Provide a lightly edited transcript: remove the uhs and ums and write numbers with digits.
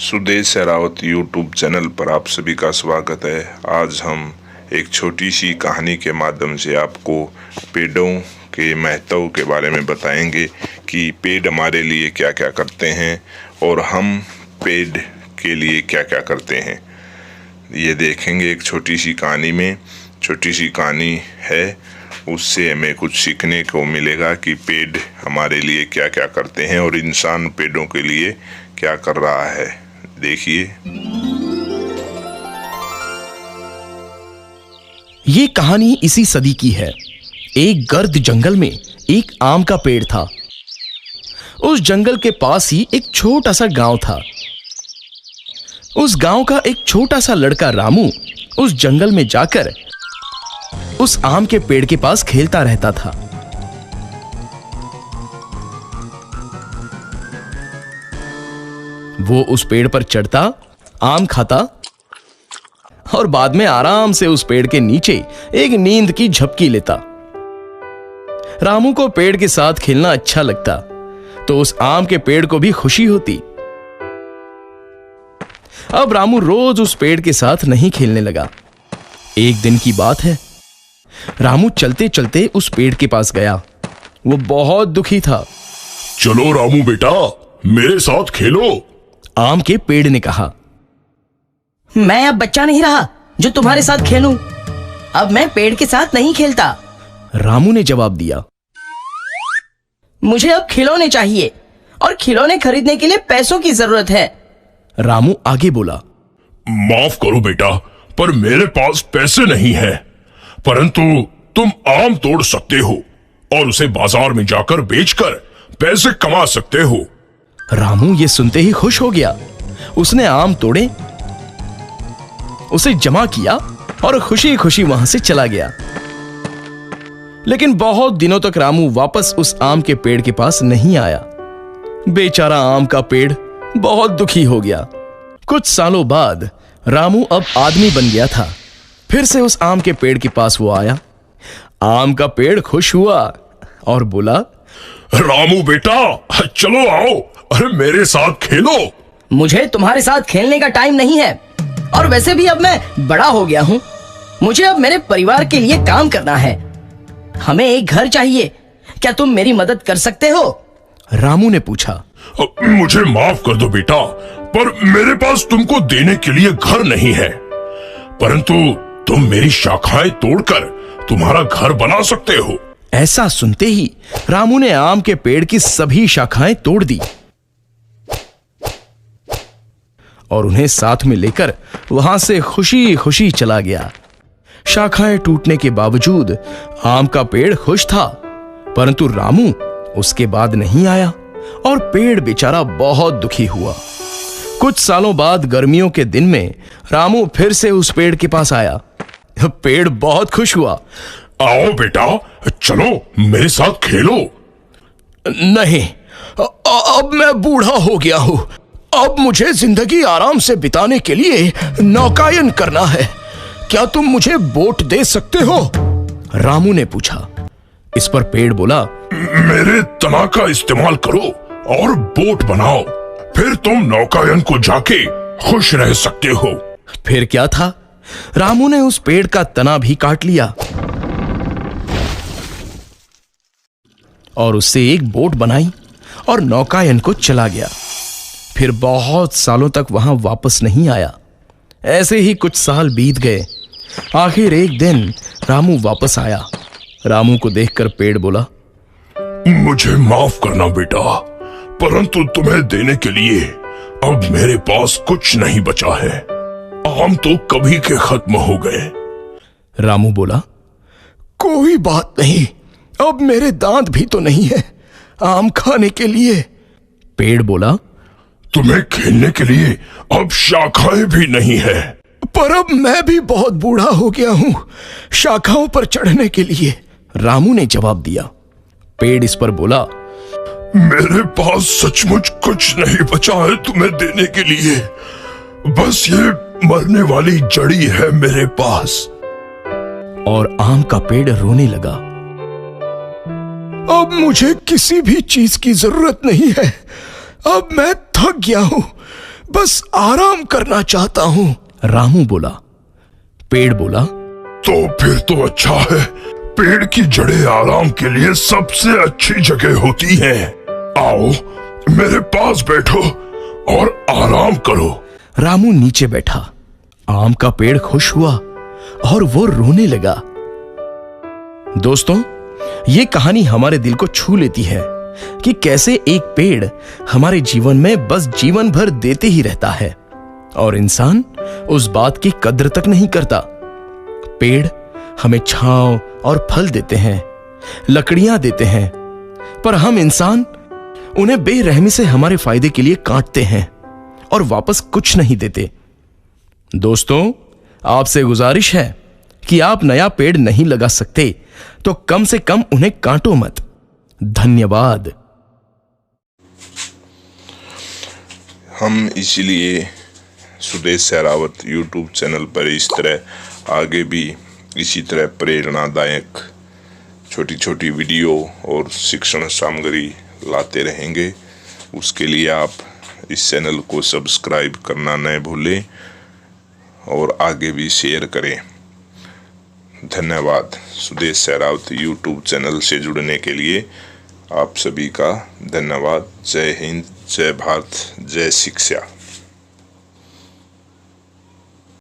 Sudesh Sehrawat YouTube channel पर आप सभी का स्वागत है। आज हम एक छोटी सी कहानी के माध्यम से आपको पेड़ों के महत्व के बारे में बताएंगे कि पेड़ हमारे लिए क्या क्या करते हैं और हम पेड़ के लिए क्या क्या करते हैं। ये देखेंगे एक छोटी सी कहानी में। छोटी सी कहानी है, उससे हमें कुछ सीखने को मिलेगा कि पेड़ हमारे लिए क्या क्या करते हैं और इंसान पेड़ों के लिए क्या कर रहा है। देखिए। ये कहानी इसी सदी की है। एक गर्द जंगल में एक आम का पेड़ था। उस जंगल के पास ही एक छोटा सा गांव था। उस गांव का एक छोटा सा लड़का रामू उस जंगल में जाकर उस आम के पेड़ के पास खेलता रहता था। वो उस पेड़ पर चढ़ता, आम खाता और बाद में आराम से उस पेड़ के नीचे एक नींद की झपकी लेता। रामू को पेड़ के साथ खेलना अच्छा लगता, तो उस आम के पेड़ को भी खुशी होती। अब रामू रोज उस पेड़ के साथ नहीं खेलने लगा। एक दिन की बात है, रामू चलते चलते उस पेड़ के पास गया। वो बहुत दुखी था। चलो रामू बेटा, मेरे साथ खेलो। आम के पेड़ ने कहा, मैं अब बच्चा नहीं रहा जो तुम्हारे साथ खेलूं। अब मैं पेड़ के साथ नहीं खेलता। रामू ने जवाब दिया, मुझे अब खिलौने चाहिए और खिलौने खरीदने के लिए पैसों की जरूरत है। रामू आगे बोला, माफ करो बेटा, पर मेरे पास पैसे नहीं है, परंतु तुम आम तोड़ सकते हो और उसे बाजार में जाकर बेचकर पैसे कमा सकते हो। रामू ये सुनते ही खुश हो गया। उसने आम तोड़े, उसे जमा किया और खुशी खुशी वहां से चला गया। लेकिन बहुत दिनों तक रामू वापस उस आम के पेड़ के पास नहीं आया। बेचारा आम का पेड़ बहुत दुखी हो गया। कुछ सालों बाद रामू अब आदमी बन गया था। फिर से उस आम के पेड़ के पास वो आया। आम का पेड़ खुश हुआ और बोला, रामू बेटा चलो आओ, अरे मेरे साथ खेलो। मुझे तुम्हारे साथ खेलने का टाइम नहीं है, और वैसे भी अब मैं बड़ा हो गया हूँ। मुझे अब मेरे परिवार के लिए काम करना है। हमें एक घर चाहिए, क्या तुम मेरी मदद कर सकते हो? रामू ने पूछा। मुझे माफ कर दो बेटा, पर मेरे पास तुमको देने के लिए घर नहीं है, परंतु तुम मेरी शाखाएं तोड़कर तुम्हारा घर बना सकते हो। ऐसा सुनते ही रामू ने आम के पेड़ की सभी शाखाएं तोड़ दी और उन्हें साथ में लेकर वहां से खुशी खुशी चला गया। शाखाएं टूटने के बावजूद आम का पेड़ खुश था, परंतु रामू उसके बाद नहीं आया और पेड़ बेचारा बहुत दुखी हुआ। कुछ सालों बाद गर्मियों के दिन में रामू फिर से उस पेड़ के पास आया। पेड़ बहुत खुश हुआ। आओ बेटा, चलो मेरे साथ खेलो। नहीं, अब मैं बूढ़ा हो गया हूं। अब मुझे जिंदगी आराम से बिताने के लिए नौकायन करना है। क्या तुम मुझे बोट दे सकते हो? रामू ने पूछा। इस पर पेड़ बोला, मेरे तना का इस्तेमाल करो और बोट बनाओ, फिर तुम नौकायन को जाके खुश रह सकते हो। फिर क्या था, रामू ने उस पेड़ का तना भी काट लिया और उससे एक बोट बनाई और नौकायन को चला गया। फिर बहुत सालों तक वहां वापस नहीं आया। ऐसे ही कुछ साल बीत गए। आखिर एक दिन रामू वापस आया। रामू को देखकर पेड़ बोला, मुझे माफ करना बेटा, परंतु तुम्हें देने के लिए अब मेरे पास कुछ नहीं बचा है। आम तो कभी के खत्म हो गए। रामू बोला, कोई बात नहीं, अब मेरे दांत भी तो नहीं है आम खाने के लिए। पेड़ बोला, तुम्हें खेलने के लिए अब शाखाएं भी नहीं है। पर अब मैं भी बहुत बूढ़ा हो गया हूं शाखाओं पर चढ़ने के लिए। रामू ने जवाब दिया। पेड़ इस पर बोला, मेरे पास सचमुच कुछ नहीं बचा है तुम्हें देने के लिए। बस ये मरने वाली जड़ी है मेरे पास। और आम का पेड़ रोने लगा। अब मुझे किसी भी चीज की जरूरत नहीं है। अब मैं थक गया हूं। बस आराम करना चाहता हूं। रामू बोला। पेड़ बोला, तो फिर तो अच्छा है। पेड़ की जड़ें आराम के लिए सबसे अच्छी जगह होती हैं। आओ मेरे पास बैठो और आराम करो। रामू नीचे बैठा। आम का पेड़ खुश हुआ और वो रोने लगा। दोस्तों, ये कहानी हमारे दिल को छू लेती है कि कैसे एक पेड़ हमारे जीवन में बस जीवन भर देते ही रहता है और इंसान उस बात की कद्र तक नहीं करता। पेड़ हमें छांव और फल देते हैं, लकड़ियां देते हैं, पर हम इंसान उन्हें बेरहमी से हमारे फायदे के लिए काटते हैं और वापस कुछ नहीं देते। दोस्तों, आपसे गुजारिश है कि आप नया पेड़ नहीं लगा सकते तो कम से कम उन्हें काटो मत। धन्यवाद। हम इसलिए सुदेश सहरावत यूट्यूब चैनल पर इस तरह आगे भी इसी तरह प्रेरणादायक छोटी छोटी वीडियो और शिक्षण सामग्री लाते रहेंगे। उसके लिए आप इस चैनल को सब्सक्राइब करना न भूलें और आगे भी शेयर करें। धन्यवाद। सुदेश सहरावत यूट्यूब चैनल से जुड़ने के लिए आप सभी का धन्यवाद। जय हिंद, जय भारत, जय शिक्षा।